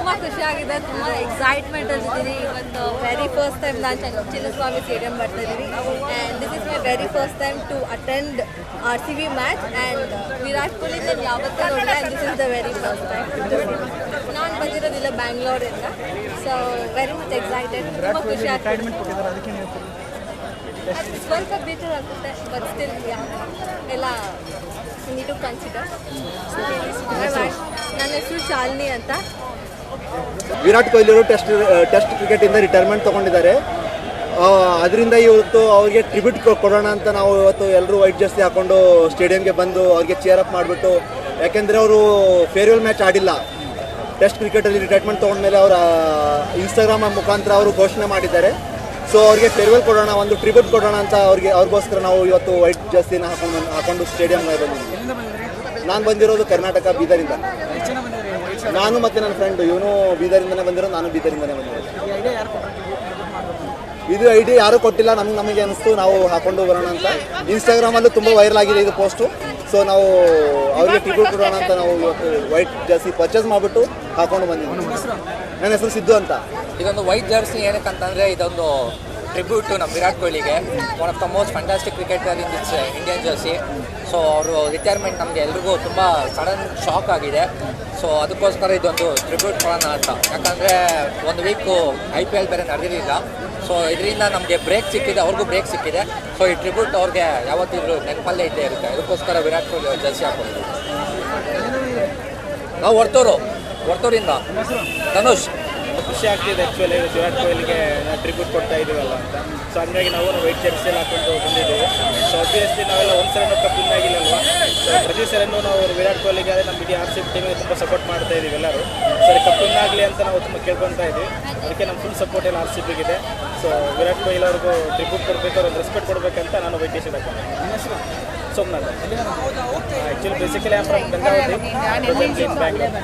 ತುಂಬ ಖುಷಿಯಾಗಿದೆ, ತುಂಬ ಎಕ್ಸೈಟ್ಮೆಂಟ್ ಅಲ್ಲಿದ್ದೀನಿ. ಇವತ್ತು ವೆರಿ ಫಸ್ಟ್ ಟೈಮ್ ನಾನು ಚಿನ್ನಸ್ವಾಮಿ ಸ್ಟೇಡಿಯಂ ಬರ್ತಾ ಇದ್ದೀನಿ and this is my very first time to attend RCB match and Virat Kohli ನಾನು ಯಾವತ್ತೂ ನೋಡಿಲ್ಲ and this is the very first time. ನಾನು ಬಂದಿರೋದಿಲ್ಲ ಬ್ಯಾಂಗ್ಳೂರಿಂದ, ಸೊ ವೆರಿ ಮಚ್ ಎಕ್ಸೈಟೆಡ್, ತುಂಬ ಖುಷಿ ಆಗ್ತದೆ. ಸ್ವಲ್ಪ ಬೇಜಾರು ಆಗುತ್ತೆ ಬಟ್ ಸ್ಟಿಲ್ ಎಲ್ಲ ನೀಡ್ ಟು ಕನ್ಸಿಡರ್. ನನ್ನ ಹೆಸರು ಶಾಲಿನಿ ಅಂತ. ವಿರಾಟ್ ಕೊಹ್ಲಿ ಅವರು ಟೆಸ್ಟ್ ಕ್ರಿಕೆಟಿಂದ ರಿಟೈರ್ಮೆಂಟ್ ತೊಗೊಂಡಿದ್ದಾರೆ. ಅದರಿಂದ ಇವತ್ತು ಅವ್ರಿಗೆ ಟ್ರಿಬ್ಯೂಟ್ ಕೊಡೋಣ ಅಂತ ನಾವು ಇವತ್ತು ಎಲ್ಲರೂ ವೈಟ್ ಜರ್ಸಿ ಹಾಕ್ಕೊಂಡು ಸ್ಟೇಡಿಯಂಗೆ ಬಂದು ಅವ್ರಿಗೆ ಚೇರ್ ಅಪ್ ಮಾಡಿಬಿಟ್ಟು, ಯಾಕೆಂದರೆ ಅವರು ಫೇರ್ವೆಲ್ ಮ್ಯಾಚ್ ಆಡಿಲ್ಲ. ಟೆಸ್ಟ್ ಕ್ರಿಕೆಟಲ್ಲಿ ರಿಟೈರ್ಮೆಂಟ್ ತೊಗೊಂಡ್ಮೇಲೆ ಅವರ ಇನ್ಸ್ಟಾಗ್ರಾಮ್ ಮುಖಾಂತರ ಅವರು ಘೋಷಣೆ ಮಾಡಿದ್ದಾರೆ. ಸೊ ಅವ್ರಿಗೆ ಫೇರ್ವೆಲ್ ಕೊಡೋಣ, ಒಂದು ಟ್ರಿಬ್ಯೂಟ್ ಕೊಡೋಣ ಅಂತ ಅವ್ರಿಗೋಸ್ಕರ ನಾವು ಇವತ್ತು ವೈಟ್ ಜರ್ಸಿನ ಹಾಕೊಂಡು ಸ್ಟೇಡಿಯಂಗೆ ಬಂದಿದ್ದೀವಿ. ನಾನು ಬಂದಿರೋದು ಕರ್ನಾಟಕ, ಬೀದರಿಂದ. ನಾನು ಮತ್ತು ನನ್ನ ಫ್ರೆಂಡು ಇವನು ಬೀದರಿಂದನೇ ಬಂದಿರೋದು, ನಾನು ಬೀದರಿಂದನೇ ಬಂದಿರೋದು. ಇದು ಐಡಿ ಯಾರೂ ಕೊಟ್ಟಿಲ್ಲ, ನಮಗೆ ಅನಿಸ್ತು ನಾವು ಹಾಕೊಂಡು ಬರೋಣ ಅಂತ. ಇನ್ಸ್ಟಾಗ್ರಾಮಲ್ಲೂ ತುಂಬ ವೈರಲ್ ಆಗಿದೆ ಇದು ಪೋಸ್ಟು. ಸೊ ನಾವು ಅವ್ರಿಗೆ ಟ್ರಿಬ್ಯೂಟ್ ಕೊಡೋಣ ಅಂತ ನಾವು ಇವತ್ತು ವೈಟ್ ಜರ್ಸಿ ಪರ್ಚೇಸ್ ಮಾಡಿಬಿಟ್ಟು ಹಾಕೊಂಡು ಬಂದಿದ್ದೀವಿ. ನನ್ನ ಹೆಸರು ಸಿದ್ದು ಅಂತ. ಇದೊಂದು ವೈಟ್ ಜರ್ಸಿ ಏನಕ್ಕೆ ಅಂತಂದರೆ ಇದೊಂದು ಟ್ರಿಬ್ಯೂಟು ನಮ್ಮ ವಿರಾಟ್ ಕೊಹ್ಲಿಗೆ, one of the most fantastic cricketer in this Indian jersey. So ಅವರು ರಿಟೈರ್ಮೆಂಟ್ ನಮಗೆ ಎಲ್ರಿಗೂ ತುಂಬ ಸಡನ್ ಶಾಕ್ ಆಗಿದೆ. ಸೊ ಅದಕ್ಕೋಸ್ಕರ ಇದೊಂದು ಟ್ರಿಬ್ಯೂಟ್ ಕೊಡೋಣ ಅಂತ. ಯಾಕಂದರೆ ಒಂದು ವೀಕು IPL ಬೇರೆ ನಡೆದಿರಲಿಲ್ಲ. ಸೊ ಇದರಿಂದ ನಮಗೆ ಬ್ರೇಕ್ ಸಿಕ್ಕಿದೆ, ಅವ್ರಿಗೂ ಬ್ರೇಕ್ ಸಿಕ್ಕಿದೆ. ಸೊ ಈ ಟ್ರಿಬ್ಯೂಟ್ ಅವ್ರಿಗೆ ಯಾವತ್ತಿದ್ರು ನೆನಪಲ್ಲೇ ಇದ್ದೇ ಇರುತ್ತೆ. ಅದಕ್ಕೋಸ್ಕರ ವಿರಾಟ್ ಕೊಹ್ಲಿ ಅವ್ರು ಜರ್ಸಿ ಹಾಕೊಂಡು. ನಾವು ವರ್ತೂರಿಂದ ಧನುಷ್. ಖುಷಿ ಆಗ್ತಿದೆ ಆ್ಯಕ್ಚುಲಿ ವಿರಾಟ್ ಕೊಹ್ಲಿಗೆ ಟ್ರಿಬ್ಯೂಟ್ ಕೊಡ್ತಾ ಇದ್ದೀವಲ್ಲ ಅಂತ. ಸೊ ಹಂಗಾಗಿ ನಾವು ವೈಟ್ ಜರ್ಸಿಯಲ್ಲಿ ಹಾಕೊಂಡು ಬಂದಿದ್ದೀವಿ. ಸೊ ಅಬ್ವಿಯಸ್ಲಿ ನಾವೆಲ್ಲ ಒಂದು ಸಲ ಕಪ್ ವಿನ್ ಆಗಿಲ್ಲಲ್ವಾ. ಸೊ ಪ್ರತಿ ಸಲನೂ ನಾವು ವಿರಾಟ್ ಕೊಹ್ಲಿಗೆ ನಮ್ಮ ಇಡೀ RCB ಟೀಮಿಗೆ ತುಂಬ ಸಪೋರ್ಟ್ ಮಾಡ್ತಾ ಇದ್ದೀವಿ ಎಲ್ಲರೂ. ಸರಿ ಕಪ್ ವಿನ್ ಆಗಲಿ ಅಂತ ನಾವು ತುಂಬ ಕೇಳ್ಕೊತಾ ಇದ್ದೀವಿ. ಅದಕ್ಕೆ ನಮ್ಮ ಫುಲ್ ಸಪೋರ್ಟ್ ಎಲ್ಲ RCBಗಿದೆ. ಸೊ ವಿರಾಟ್ ಕೊಹ್ಲಿ ಅವ್ರಿಗೂ ಟ್ರಿಬ್ಯೂಟ್ ಕೊಡಬೇಕು, ಅವ್ರಿಗೆ ರೆಸ್ಪೆಕ್ಟ್ ಕೊಡಬೇಕಂತ ನಾನು ವೈಟ್ ಜರ್ಸಿ ಹಾಕೊಂಡು. Somnath. Actually basically I am from Gangavathi, Bangalore.